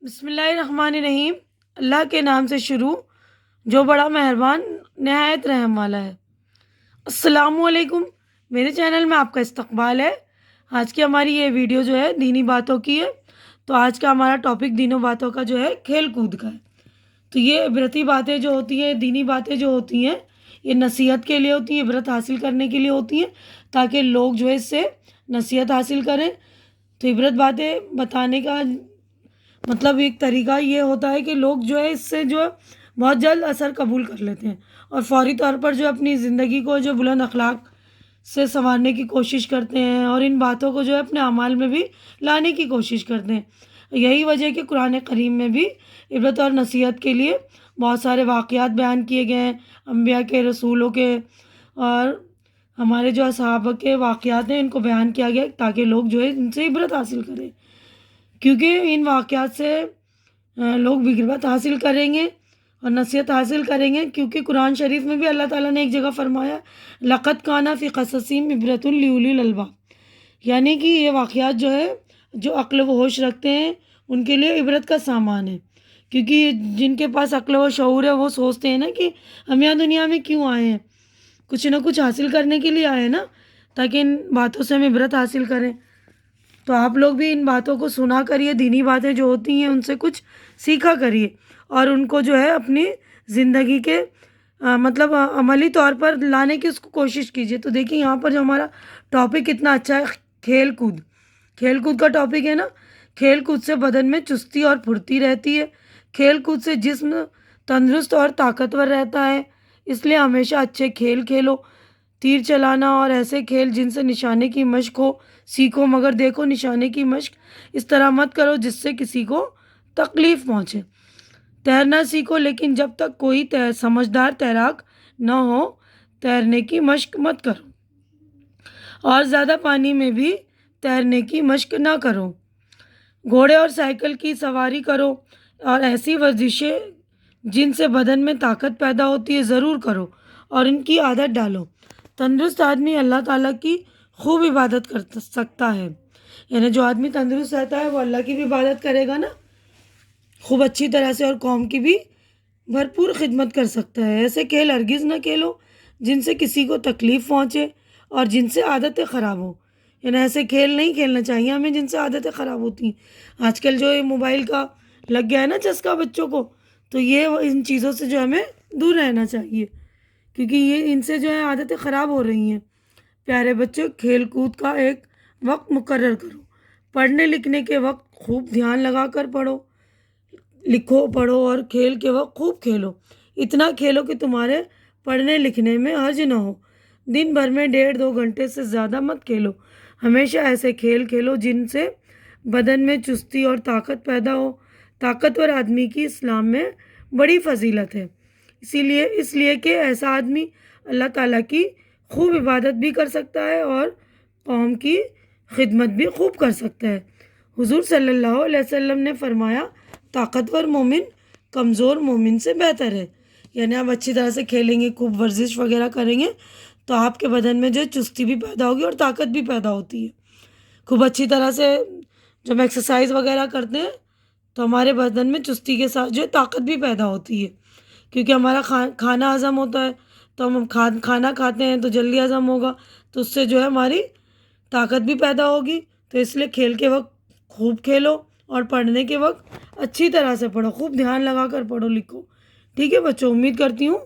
بسم اللہ الرحمن الرحیم۔ اللہ کے نام سے شروع جو بڑا مہربان نہایت رحم والا ہے۔ السلام علیکم، میرے چینل میں آپ کا استقبال ہے۔ آج کی ہماری یہ ویڈیو جو ہے دینی باتوں کی ہے۔ تو آج کا ہمارا ٹاپک دینوں باتوں کا جو ہے کھیل کود کا ہے۔ تو یہ عبرتی باتیں جو ہوتی ہیں، دینی باتیں جو ہوتی ہیں، یہ نصیحت کے لیے ہوتی ہیں، عبرت حاصل کرنے کے لیے ہوتی ہیں، تاکہ لوگ جو ہے اس سے نصیحت حاصل کریں۔ تو عبرت باتیں بتانے کا مطلب ایک طریقہ یہ ہوتا ہے کہ لوگ جو ہے اس سے جو ہے بہت جلد اثر قبول کر لیتے ہیں اور فوری طور پر جو اپنی زندگی کو جو بلند اخلاق سے سنوارنے کی کوشش کرتے ہیں اور ان باتوں کو جو ہے اپنے اعمال میں بھی لانے کی کوشش کرتے ہیں۔ یہی وجہ ہے کہ قرآن کریم میں بھی عبرت اور نصیحت کے لیے بہت سارے واقعات بیان کیے گئے ہیں، انبیاء کے، رسولوں کے اور ہمارے جو صحابہ کے واقعات ہیں ان کو بیان کیا گیا ہے تاکہ لوگ جو ہے ان سے عبرت حاصل کریں، کیونکہ ان واقعات سے لوگ بھی عبرت حاصل کریں گے اور نصیحت حاصل کریں گے، کیونکہ قرآن شریف میں بھی اللہ تعالیٰ نے ایک جگہ فرمایا لقد کان فی قصصہم عبرۃ لأولی الالباب، یعنی کہ یہ واقعات جو ہے جو عقل و ہوش رکھتے ہیں ان کے لیے عبرت کا سامان ہے، کیونکہ جن کے پاس عقل و شعور ہے وہ سوچتے ہیں نا کہ ہم یہاں دنیا میں کیوں آئے ہیں، کچھ نہ کچھ حاصل کرنے کے لیے آئے ہیں نا، تاکہ ان باتوں سے ہم عبرت حاصل کریں۔ تو آپ لوگ بھی ان باتوں کو سنا کریے، دینی باتیں جو ہوتی ہیں ان سے کچھ سیکھا کریے اور ان کو جو ہے اپنی زندگی کے مطلب عملی طور پر لانے کی اس کو کوشش کیجیے۔ تو دیکھیے یہاں پر جو ہمارا ٹاپک کتنا اچھا ہے، کھیل کود۔ کھیل کود کا ٹاپک ہے نا، کھیل کود سے بدن میں چستی اور پھرتی رہتی ہے، کھیل کود سے جسم تندرست اور طاقتور رہتا ہے، اس لیے ہمیشہ اچھے کھیل کھیلو۔ تیر چلانا اور ایسے کھیل جن سے نشانے کی مشق ہو سیکھو، مگر دیکھو نشانے کی مشق اس طرح مت کرو جس سے کسی کو تکلیف پہنچے۔ تیرنا سیکھو، لیکن جب تک کوئی سمجھدار تیراک نہ ہو تیرنے کی مشق مت کرو، اور زیادہ پانی میں بھی تیرنے کی مشق نہ کرو۔ گھوڑے اور سائیکل کی سواری کرو اور ایسی ورزشیں جن سے بدن میں طاقت پیدا ہوتی ہے ضرور کرو اور ان کی عادت ڈالو۔ تندرست آدمی اللہ تعالیٰ کی خوب عبادت کر سکتا ہے، یعنی جو آدمی تندرست رہتا ہے وہ اللہ کی بھی عبادت کرے گا نا خوب اچھی طرح سے، اور قوم کی بھی بھرپور خدمت کر سکتا ہے۔ ایسے کھیل ہرگز نہ کھیلو جن سے کسی کو تکلیف پہنچے اور جن سے عادتیں خراب ہوں، یعنی ایسے کھیل نہیں کھیلنا چاہیے ہمیں جن سے عادتیں خراب ہوتی ہیں۔ آج کل جو یہ موبائل کا لگ گیا ہے نا چسکا بچوں کو، تو یہ ان چیزوں سے جو ہمیں دور رہنا چاہیے، کیونکہ یہ ان سے جو ہے عادتیں خراب ہو رہی ہیں۔ پیارے بچوں، کھیل کود کا ایک وقت مقرر کرو، پڑھنے لکھنے کے وقت خوب دھیان لگا کر پڑھو لکھو پڑھو، اور کھیل کے وقت خوب کھیلو، اتنا کھیلو کہ تمہارے پڑھنے لکھنے میں حرج نہ ہو۔ دن بھر میں 1.5-2 گھنٹے سے زیادہ مت کھیلو، ہمیشہ ایسے کھیل کھیلو جن سے بدن میں چستی اور طاقت پیدا ہو۔ طاقتور آدمی کی اسلام میں بڑی فضیلت ہے، اس لیے کہ ایسا آدمی اللہ تعالیٰ کی خوب عبادت بھی کر سکتا ہے اور قوم کی خدمت بھی خوب کر سکتا ہے۔ حضور صلی اللہ علیہ وسلم نے فرمایا طاقتور مومن کمزور مومن سے بہتر ہے، یعنی آپ اچھی طرح سے کھیلیں گے، خوب ورزش وغیرہ کریں گے تو آپ کے بدن میں جو چستی بھی پیدا ہوگی اور طاقت بھی پیدا ہوتی ہے۔ خوب اچھی طرح سے جب ایکسرسائز وغیرہ کرتے ہیں تو ہمارے بدن میں چستی کے ساتھ جو ہے طاقت بھی پیدا ہوتی ہے، کیونکہ ہمارا کھانا ہضم ہوتا ہے، تو ہم کھانا کھاتے ہیں تو جلدی ہضم ہوگا، تو اس سے جو ہے ہماری طاقت بھی پیدا ہوگی۔ تو اس لیے کھیل کے وقت خوب کھیلو اور پڑھنے کے وقت اچھی طرح سے پڑھو، خوب دھیان لگا کر پڑھو لکھو۔ ٹھیک ہے بچوں، امید کرتی ہوں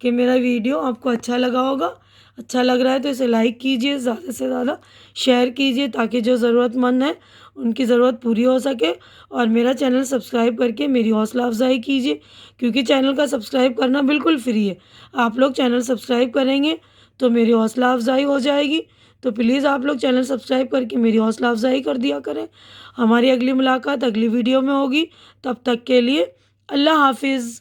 کہ میرا ویڈیو آپ کو اچھا لگا ہوگا۔ اچھا لگ رہا ہے تو اسے لائک کیجیے، زیادہ سے زیادہ شیئر کیجیے تاکہ جو ضرورت مند ہے ان کی ضرورت پوری ہو سکے، اور میرا چینل سبسکرائب کر کے میری حوصلہ افزائی کیجیے، کیونکہ چینل کا سبسکرائب کرنا بالکل فری ہے۔ آپ لوگ چینل سبسکرائب کریں گے تو میری حوصلہ افزائی ہو جائے گی، تو پلیز آپ لوگ چینل سبسکرائب کر کے میری حوصلہ افزائی کر دیا کریں۔ ہماری اگلی ملاقات اگلی ویڈیو میں ہوگی، تب تک کے لیے اللہ حافظ۔